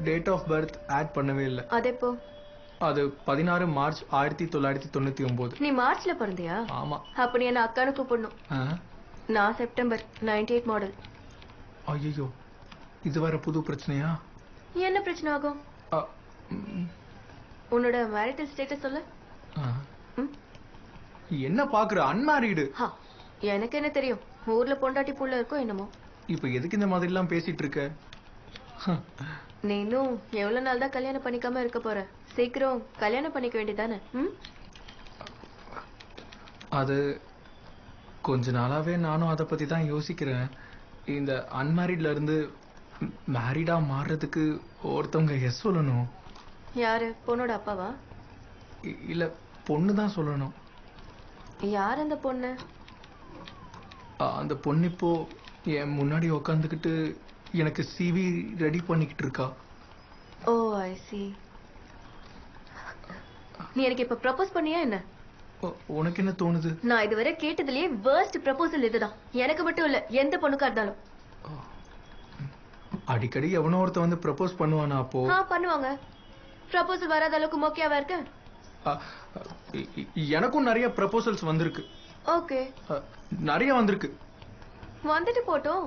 Date of birth add பண்ணவே இல்லை. அது எப்போ? அது 16 மார்ச் 1999. நீ மார்ச்ல பிறந்தியா? ஆமா. அப்ப நீ என்ன அக்கானு கூப்பிடணும். நான் செப்டம்பர் 98 மாடல். ஐயோ, இது வேற புது பிரச்சனையா? என்ன பிரச்சனை ஆகும்? உன்னோட மேரிட்டல் ஸ்டேட்டஸ் சொல்லு. என்ன பாக்குற? அன்மேரிடு. எனக்கு என்ன தெரியும், ஊர்ல பொண்டாட்டி புள்ள இருக்கோ என்னமோ. இப்ப எதுக்கு இந்த மாதிரி எல்லாம் பேசிட்டு இருக்க? நீ இன்னும் எவ்வளவு நாள் தான் கல்யாணம் பண்ணிக்காம இருக்க போற? சீக்கிரம் கல்யாணம் பண்ணிக்க வேண்டியதானே? அது கொஞ்ச நாளாவே நானும் அதை பத்தி தான் யோசிக்கிறேன். இந்த அன்மேரிட்ல இருந்து மேரிடா மாறுறதுக்கு ஒருத்தவங்க எஸ் சொல்லணும். யாரு? பொண்ணோட அப்பாவா? இல்ல, பொண்ணு தான் சொல்லணும். யார் அந்த பொண்ணு? அந்த பொண்ணு இப்போ என் முன்னாடி உக்காந்துக்கிட்டு எனக்கு சிவி ரெடி பண்ணிக்கிட்டு இருக்கா. ஓ ஐ see. நீ எனக்கு இப்ப ப்ரப்போஸ் பண்ணியா என்ன? உனக்கு என்ன தோணுது? நான் இதுவரை கேட்டதுலயே worst ப்ரப்போசல் இதுதான். எனக்கு மட்டும் இல்ல, எந்த பொண்ணுக்கா இருந்தாலும். அடிக்கடி எவனோ ஒருத்த வந்து ப்ரப்போஸ் பண்ணுவானா? அப்போ பண்ணுவாங்க. ப்ரப்போசல் வராத அளவுக்கு மோக்கியாவா இருக்க? எனக்கும் நிறைய ப்ரப்போசல்ஸ் வந்திருக்கு. ஓகே, நிறைய வந்திருக்கு. வந்துட்டு போட்டோம்.